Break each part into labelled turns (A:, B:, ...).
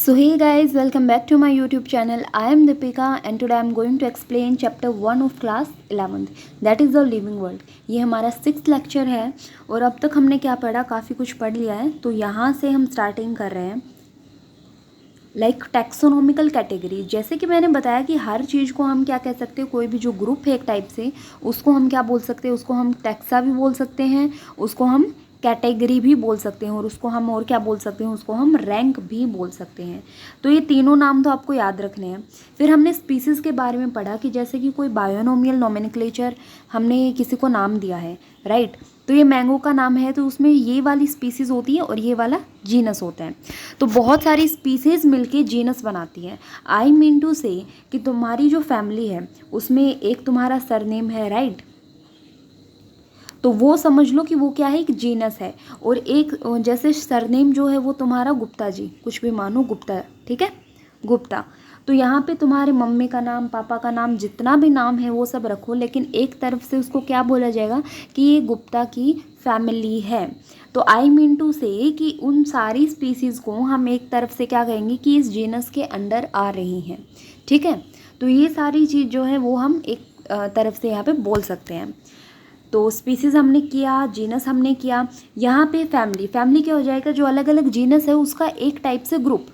A: So hey guys, welcome back to my YouTube channel. I am Deepika and today I am going to explain chapter 1 of class 11th, that is the living world. ये हमारा 6th lecture है और अब तक हमने क्या पढ़ा, काफ़ी कुछ पढ़ लिया है। तो यहाँ से हम स्टार्टिंग कर रहे हैं लाइक टैक्सोनॉमिकल कैटेगरी। जैसे कि मैंने बताया कि हर चीज़ को हम क्या कह सकते हैं, कोई भी जो ग्रुप है एक टाइप से, उसको हम क्या बोल सकते हैं, उसको हम टैक्सा भी बोल सकते हैं, उसको हम कैटेगरी भी बोल सकते हैं और उसको हम और क्या बोल सकते हैं, उसको हम रैंक भी बोल सकते हैं। तो ये तीनों नाम तो आपको याद रखने हैं। फिर हमने स्पीसीज़ के बारे में पढ़ा कि जैसे कि कोई बायोनोमियल नोमेनक्लेचर हमने किसी को नाम दिया है, राइट। तो ये मैंगो का नाम है तो उसमें ये वाली स्पीसीज़ होती है और ये वाला जीनस होता है। तो बहुत सारी स्पीसीज़ मिलके जीनस बनाती है। आई मीन टू से कि तुम्हारी जो फैमिली है उसमें एक तुम्हारा सरनेम है, राइट। तो वो समझ लो कि वो क्या है, एक जीनस है। और एक जैसे सरनेम जो है वो तुम्हारा गुप्ता जी, कुछ भी मानो गुप्ता, ठीक है, गुप्ता। तो यहाँ पे तुम्हारे मम्मी का नाम, पापा का नाम, जितना भी नाम है वो सब रखो, लेकिन एक तरफ से उसको क्या बोला जाएगा कि ये गुप्ता की फैमिली है। तो आई मीन टू से कि उन सारी स्पीसीज़ को हम एक तरफ से क्या कहेंगे कि इस जीनस के अंडर आ रही हैं, ठीक है। तो ये सारी चीज़ जो है वो हम एक तरफ से यहाँ पे बोल सकते हैं। तो स्पीसीज़ हमने किया, जीनस हमने किया। यहाँ पे फैमिली क्या हो जाएगा, जो अलग अलग जीनस है उसका एक टाइप से ग्रुप,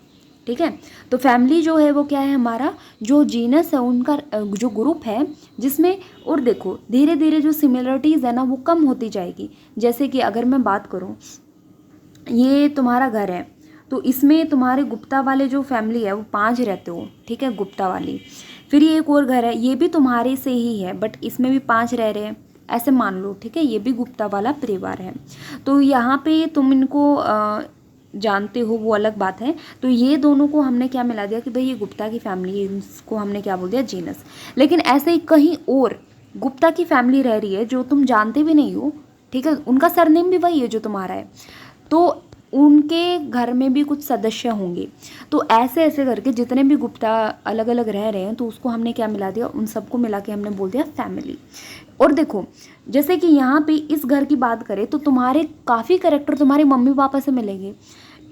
A: ठीक है। तो फैमिली जो है वो क्या है, हमारा जो जीनस है उनका जो ग्रुप है जिसमें, और देखो धीरे धीरे जो सिमिलरिटीज़ है ना वो कम होती जाएगी। जैसे कि अगर मैं बात करूँ, ये तुम्हारा घर है तो इसमें तुम्हारे गुप्ता वाले जो फैमिली है वो 5 रहते हो, ठीक है, गुप्ता वाली। फिर ये एक और घर है, ये भी तुम्हारे से ही है बट इसमें भी 5 रह रहे हैं, ऐसे मान लो, ठीक है, ये भी गुप्ता वाला परिवार है। तो यहाँ पे तुम इनको जानते हो वो अलग बात है। तो ये दोनों को हमने क्या मिला दिया कि भाई ये गुप्ता की फैमिली है, इसको हमने क्या बोल दिया, जीनस। लेकिन ऐसे ही कहीं और गुप्ता की फैमिली रह रही है जो तुम जानते भी नहीं हो, ठीक है, उनका सरनेम भी वही है जो तुम्हारा है, तो उनके घर में भी कुछ सदस्य होंगे। तो ऐसे ऐसे करके जितने भी गुप्ता अलग अलग रह रहे हैं तो उसको हमने क्या मिला दिया, उन सबको मिला के हमने बोल दिया फैमिली। और देखो जैसे कि यहाँ पे इस घर की बात करें तो तुम्हारे काफ़ी कैरेक्टर तुम्हारे मम्मी पापा से मिलेंगे।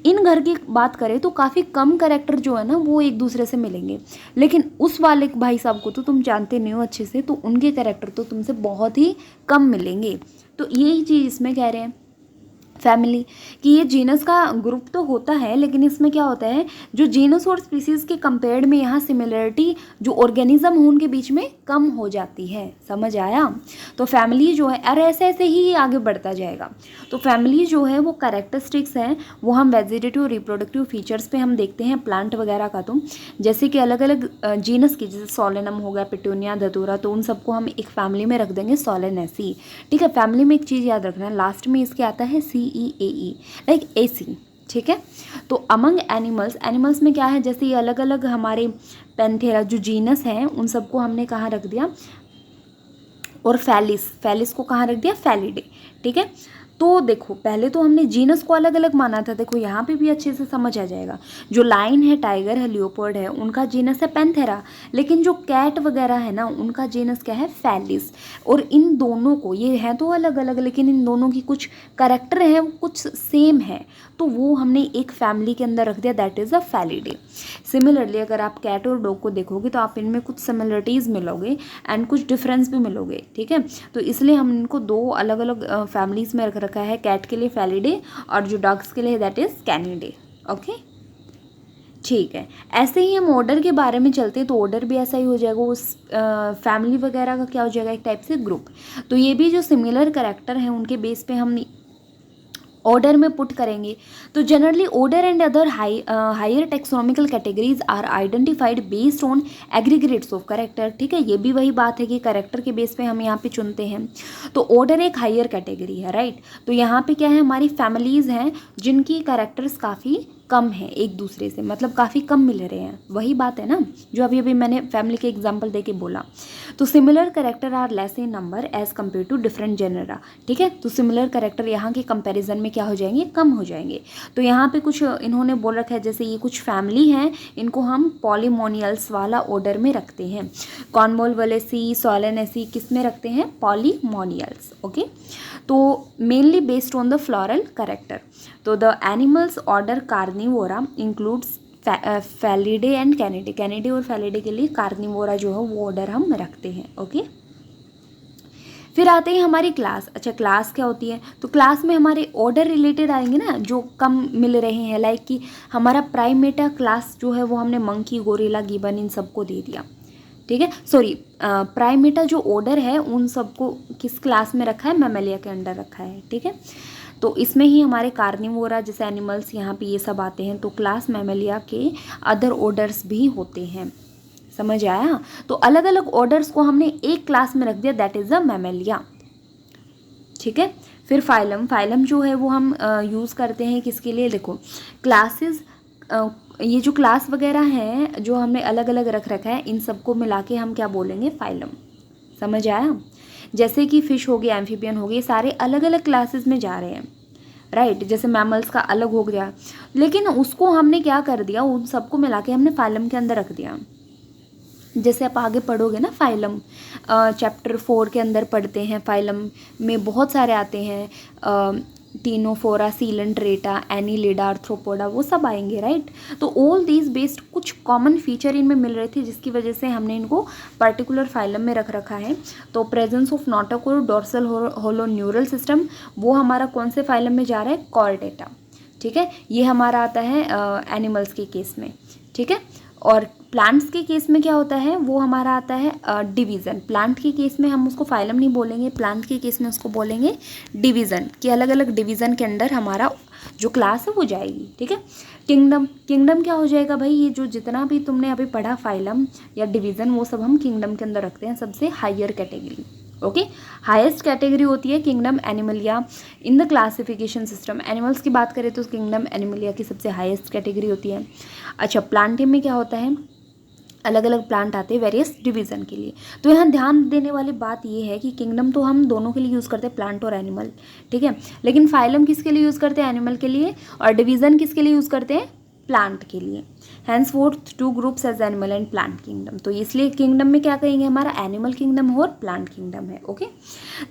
A: इन घर की बात करें तो काफ़ी कम कैरेक्टर जो है ना वो एक दूसरे से मिलेंगे। लेकिन उस वाले भाई साहब को तो तुम जानते नहीं हो अच्छे से, तो उनके कैरेक्टर तो तुमसे बहुत ही कम मिलेंगे। तो यही चीज़ इसमें कह रहे हैं फैमिली, कि ये जीनस का ग्रुप तो होता है लेकिन इसमें क्या होता है, जो जीनस और स्पीसीज़ के कंपेयर्ड में यहाँ सिमिलरिटी जो ऑर्गेनिज्म हो उनके बीच में कम हो जाती है। समझ आया। तो फैमिली जो है, और ऐसे ऐसे ही आगे बढ़ता जाएगा। तो फैमिली जो है वो कैरेक्टरिस्टिक्स हैं, वो हम वेजिटेटिव रिप्रोडक्टिव फीचर्स पे हम देखते हैं प्लांट वगैरह का। तो जैसे कि अलग अलग जीनस की, जैसे सोलेनम हो गया, पिटूनिया, धतूरा, तो उन सबको हम एक फैमिली में रख देंगे, सोलेनेसी, ठीक है। फैमिली में एक चीज़ याद रखना, लास्ट में इसके आता है CEAE, लाइक AC, ठीक है। तो अमंग एनिमल्स में क्या है, जैसे ये अलग अलग हमारे पैंथेरा जो जीनस हैं उन सबको हमने कहाँ रख दिया, और फैलिस को कहाँ रख दिया, फैलिडे, ठीक है। तो देखो पहले तो हमने जीनस को अलग अलग माना था, देखो यहाँ पे भी अच्छे से समझ आ जाएगा। जो लाइन है, टाइगर है, लियोपर्ड है, उनका जीनस है पैंथेरा। लेकिन जो कैट वगैरह है ना उनका जीनस क्या है, फैलिस। और इन दोनों को, ये हैं तो अलग अलग लेकिन इन दोनों की कुछ कैरेक्टर हैं वो कुछ सेम है, तो वो हमने एक फैमिली के अंदर रख दिया, that is a Felidae. Similarly अगर आप कैट और डॉग को देखोगे तो आप इनमें कुछ सिमिलरिटीज़ मिलोगे एंड कुछ डिफरेंस भी मिलोगे, ठीक है। तो इसलिए हम इनको 2 अलग अलग फैमिलीज़ में रख रखा है, कैट के लिए फैलिडे और जो डॉग्स के लिए दैट इज़ कैनिडे, ओके, ठीक है। ऐसे ही हम ऑर्डर के बारे में चलते हैं तो ऑर्डर भी ऐसा ही हो जाएगा, उस फैमिली वगैरह का क्या हो जाएगा, एक टाइप से ग्रुप। तो ये भी जो सिमिलर कैरेक्टर हैं उनके बेस पे हम ऑर्डर में पुट करेंगे। तो generally order and other higher taxonomical categories are identified based on aggregates of character, ठीक है। ये भी वही बात है कि करेक्टर के बेस पे हम यहाँ पे चुनते हैं। तो ऑर्डर एक हायर कैटेगरी है, राइट। तो यहाँ पे क्या है, हमारी फैमिलीज़ हैं जिनकी करेक्टर्स काफ़ी कम है एक दूसरे से, मतलब काफ़ी कम मिल रहे हैं, वही बात है ना जो अभी अभी मैंने फैमिली के एग्जांपल देके बोला। तो similar character are less in number as compare to different genera, ठीक है। तो सिमिलर कैरेक्टर यहाँ के कंपैरिजन में क्या हो जाएंगे, कम हो जाएंगे। तो यहाँ पे कुछ इन्होंने बोल रखा है, जैसे ये कुछ फैमिली हैं, इनको हम पॉलीमोनियल्स वाला ऑर्डर में रखते हैं। कॉन्वोल्वुलेसी, सोलेनेसी किस में रखते हैं, पॉलीमोनियल्स, ओके। तो mainly based on the floral character. तो the animals order carnivora includes felidae and canidae, canidae और फैलिडे के लिए कार्निवोरा जो है वो ऑर्डर हम रखते हैं। ओके, फिर आते हैं हमारी क्लास। अच्छा, क्लास क्या होती है? तो क्लास में हमारे ऑर्डर रिलेटेड आएंगे ना, जो कम मिल रहे हैं, लाइक कि हमारा प्राइमेटा क्लास जो है वो हमने मंकी, गोरिल्ला, गिबन इन सबको दे दिया। ठीक है, सॉरी, प्राइमेटा जो ऑर्डर है उन सबको किस क्लास में रखा है? मैमेलिया के अंडर रखा है। ठीक है, तो इसमें ही हमारे कार्निवोरा जैसे एनिमल्स यहाँ पे ये सब आते हैं। तो क्लास मैमेलिया के अदर ऑर्डर्स भी होते हैं। समझ आया? तो अलग अलग ऑर्डर्स को हमने एक क्लास में रख दिया, दैट इज द मैमेलिया। ठीक है, फिर फाइलम। फाइलम जो है वो हम यूज़ करते हैं किसके लिए? देखो, क्लासेस, ये जो क्लास वगैरह हैं जो हमने अलग अलग रख रखा है, इन सबको मिला के हम क्या बोलेंगे? फाइलम। समझ आया? जैसे कि फिश हो गया, एम्फीबियन हो गए, सारे अलग अलग क्लासेस में जा रहे हैं, राइट। जैसे मैमल्स का अलग हो गया, लेकिन उसको हमने क्या कर दिया? उन सबको मिला के हमने फाइलम के अंदर रख दिया। जैसे आप आगे पढ़ोगे ना, फाइलम चैप्टर 4 के अंदर पढ़ते हैं, फाइलम में बहुत सारे आते हैं, टीनोफोरा, सीलेंट्रेटा, एनीलिडा, आर्थ्रोपोडा, वो सब आएंगे, राइट। तो ऑल दीज बेस्ड कुछ कॉमन फीचर इनमें मिल रहे थे, जिसकी वजह से हमने इनको पर्टिकुलर फाइलम में रख रखा है। तो presence of notochord dorsal hollow neural system, वो हमारा कौन से फाइलम में जा रहा है? कॉर्डेटा। ठीक है, ये हमारा आता है एनिमल्स के केस में। ठीक है, और प्लांट्स के केस में क्या होता है? वो हमारा आता है डिवीज़न। प्लांट के केस में हम उसको फाइलम नहीं बोलेंगे, प्लांट के केस में उसको बोलेंगे डिवीज़न, कि अलग अलग डिवीज़न के अंदर हमारा जो क्लास है वो जाएगी। ठीक है, किंगडम। किंगडम क्या हो जाएगा भाई? ये जो जितना भी तुमने अभी पढ़ा फाइलम या डिवीज़न, वो सब हम किंगडम के अंदर रखते हैं, सबसे higher category. Okay, highest category होती है kingdom Animalia in the classification system. Animals की बात करें तो किंगडम एनिमलिया की सबसे हाईएस्ट कैटेगरी होती है। अच्छा, प्लांटिंग में क्या होता है? अलग अलग प्लांट आते हैं वेरियस डिवीज़न के लिए। तो यहाँ ध्यान देने वाली बात ये है कि किंगडम तो हम दोनों के लिए यूज़ करते हैं, प्लांट और एनिमल। ठीक है, लेकिन फाइलम किसके लिए यूज़ करते हैं? एनिमल के लिए। और डिवीज़न किसके लिए यूज़ करते हैं? प्लांट के लिए। Henceforth 2 groups as animal and plant kingdom. तो इसलिए किंगडम में क्या कहेंगे? हमारा एनिमल किंगडम और प्लांट किंगडम है। Okay,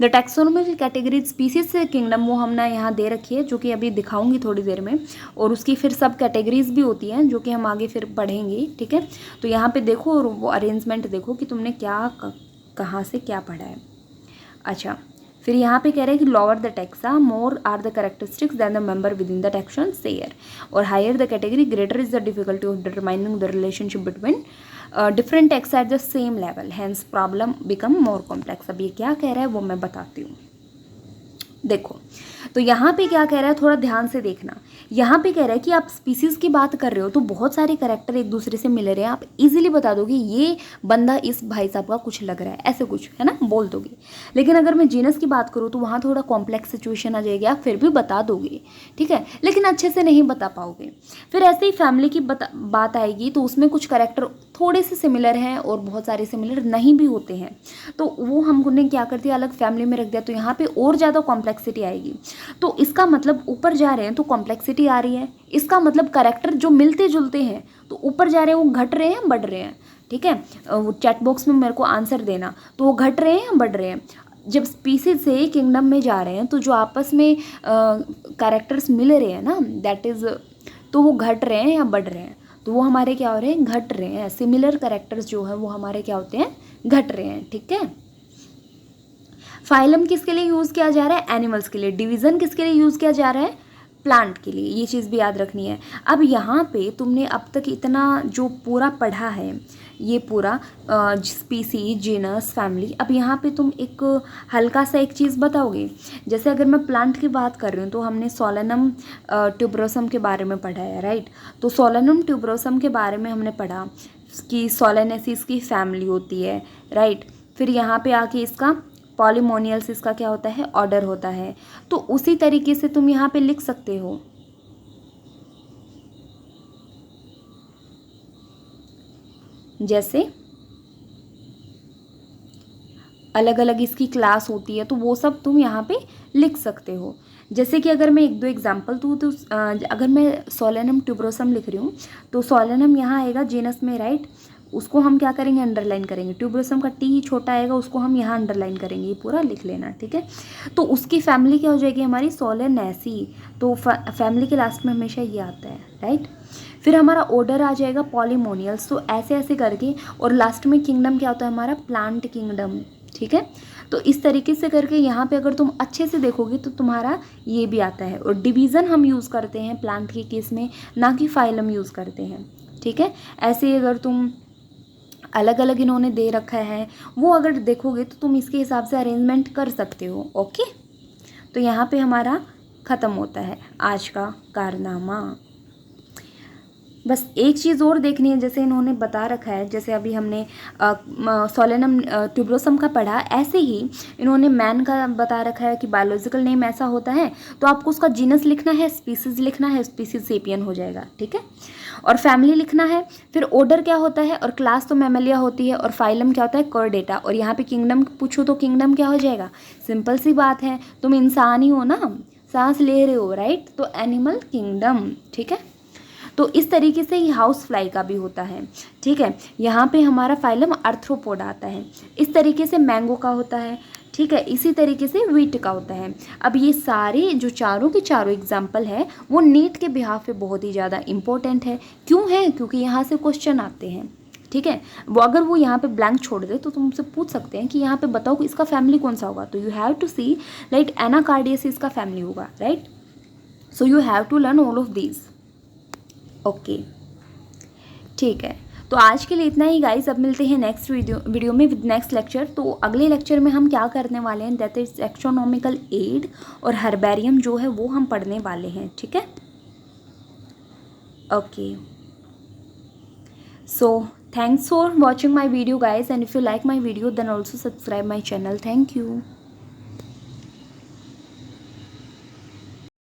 A: the taxonomical category species से किंगडम वो हमने यहाँ दे रखी है, जो कि अभी दिखाऊंगी थोड़ी देर में। और उसकी फिर सब कैटेगरीज भी होती हैं, जो कि हम आगे फिर पढ़ेंगे। ठीक है, तो यहाँ पे देखो और वो अरेंजमेंट देखो कि तुमने क्या कहाँ से क्या पढ़ा है। अच्छा, फिर यहाँ पे कह रहे हैं कि lower the taxa more are the characteristics than the member within the taxon share, और higher the category greater is the difficulty of determining the relationship between different taxa at the same level, hence problem become more complex. अब ये क्या कह रहा है वो मैं बताती हूँ। देखो, तो यहाँ पे क्या कह रहा है, थोड़ा ध्यान से देखना। यहाँ पे कह रहा है कि आप स्पीसीज़ की बात कर रहे हो तो बहुत सारे कैरेक्टर एक दूसरे से मिल रहे हैं, आप इजीली बता दोगे ये बंदा इस भाई साहब का कुछ लग रहा है, ऐसे कुछ है ना, बोल दोगे। लेकिन अगर मैं जीनस की बात करूँ तो वहाँ थोड़ा कॉम्प्लेक्स सिचुएशन आ जाएगी, आप फिर भी बता दोगे, ठीक है, लेकिन अच्छे से नहीं बता पाओगे। फिर ऐसे ही फैमिली की बात आएगी तो उसमें कुछ कैरेक्टर थोड़े से सिमिलर हैं और बहुत सारे सिमिलर नहीं भी होते हैं, तो वो हमने क्या कर दिया, अलग फैमिली में रख दिया। तो यहाँ पे और ज़्यादा कॉम्प्लेक्सिटी आएगी। तो इसका मतलब ऊपर जा रहे हैं तो कॉम्प्लेक्सिटी आ रही है, इसका मतलब कैरेक्टर जो मिलते जुलते हैं तो ऊपर जा रहे हैं, वो घट रहे हैं बढ़ रहे हैं। ठीक है, वो चैट बॉक्स में मेरे को आंसर देना, तो वो घट रहे हैं बढ़ रहे हैं। जब स्पीसीज से किंगडम में जा रहे हैं तो जो आपस में कैरेक्टर्स मिल रहे हैं ना, दैट इज़, तो वो घट रहे हैं या बढ़ रहे हैं, तो वो हमारे क्या हो रहे हैं, घट रहे हैं। सिमिलर कैरेक्टर्स जो है वो हमारे क्या होते हैं, घट रहे हैं। ठीक है, फाइलम किसके लिए यूज़ किया जा रहा है, एनिमल्स के लिए। डिवीज़न किसके लिए यूज़ किया जा रहा है, प्लांट के लिए। ये चीज़ भी याद रखनी है। अब यहाँ पे तुमने अब तक इतना जो पूरा पढ़ा है, ये पूरा स्पीसी, जीनस, फैमिली, अब यहाँ पे तुम एक हल्का सा एक चीज़ बताओगे। जैसे अगर मैं प्लांट की बात कर रही हूँ तो हमने सोलेनम ट्यूबरोसम के बारे में पढ़ा है, राइट। तो सोलेनम ट्यूबरोसम के बारे में हमने पढ़ा कि सोलेनेसिस की फैमिली होती है, राइट। फिर यहाँ पे आके इसका पॉलीमोनियल्स, इसका क्या होता है, ऑर्डर होता है। तो उसी तरीके से तुम यहाँ पे लिख सकते हो, जैसे अलग अलग इसकी क्लास होती है, तो वो सब तुम यहाँ पे लिख सकते हो। जैसे कि अगर मैं एक दो एग्जांपल दूँ तो अगर मैं सोलेनम ट्यूबरोसम लिख रही हूँ तो सोलेनम यहाँ आएगा जीनस में, राइट। उसको हम क्या करेंगे, अंडरलाइन करेंगे। ट्यूबरोसम का टी छोटा आएगा, उसको हम यहाँ अंडरलाइन करेंगे, ये पूरा लिख लेना, ठीक है। तो उसकी फैमिली क्या हो जाएगी हमारी, सोलेनेसी। तो फैमिली के लास्ट में हमेशा ये आता है, राइट। फिर हमारा ऑर्डर आ जाएगा पॉलीमोनियल्स, तो ऐसे ऐसे करके, और लास्ट में किंगडम क्या होता है हमारा, प्लांट किंगडम, ठीक है। तो इस तरीके से करके यहाँ पे अगर तुम अच्छे से देखोगे तो तुम्हारा ये भी आता है। और डिवीज़न हम यूज़ करते हैं प्लांट के केस में, ना कि फाइलम यूज़ करते हैं, ठीक है। ऐसे अगर तुम अलग अलग इन्होंने दे रखा है वो अगर देखोगे तो तुम इसके हिसाब से अरेंजमेंट कर सकते हो, ओके। तो यहाँ पे हमारा ख़त्म होता है आज का कारनामा। बस एक चीज़ और देखनी है, जैसे इन्होंने बता रखा है, जैसे अभी हमने सोलेनम ट्यूबरोसम का पढ़ा, ऐसे ही इन्होंने मैन का बता रखा है कि बायोलॉजिकल नेम ऐसा होता है, तो आपको उसका जीनस लिखना है, स्पीसीज लिखना है, स्पीसीज सेपियन हो जाएगा, ठीक है। और फैमिली लिखना है, फिर ऑर्डर क्या होता है, और क्लास तो मैमेलिया होती है, और फाइलम क्या होता है, कॉर्डेटा। और यहाँ पे किंगडम पूछो तो किंगडम क्या हो जाएगा, सिंपल सी बात है, तुम इंसान ही हो ना, सांस ले रहे हो, राइट, तो एनिमल किंगडम, ठीक है। तो इस तरीके से ही हाउस फ्लाई का भी होता है, ठीक है। यहाँ पे हमारा फाइलम आर्थ्रोपोड आता है, इस तरीके से मैंगो का होता है, ठीक है। इसी तरीके से वीट का होता है। अब ये सारे जो चारों के चारों एग्जाम्पल है वो नीट के बिहाफ पे बहुत ही ज़्यादा इंपॉर्टेंट है। क्यों है, क्योंकि यहाँ से क्वेश्चन आते हैं, ठीक है। वो अगर वो यहाँ पे ब्लैंक छोड़ दे तो तुमसे पूछ सकते हैं कि यहाँ पे बताओ कि इसका फैमिली कौन सा होगा, तो you have to see like anacardiaceae का फैमिली होगा, right. So you have to learn all of these, okay, ठीक है। तो आज के लिए इतना ही गाइस, अब मिलते हैं नेक्स्ट वीडियो में विद नेक्स्ट लेक्चर। तो अगले लेक्चर में हम क्या करने वाले हैं, दैट इज एक्सट्रोनॉमिकल एड और हर्बेरियम जो है वो हम पढ़ने वाले हैं, ठीक है, okay. So thanks for watching my video guys, and if you like my video then also subscribe my channel, thank you.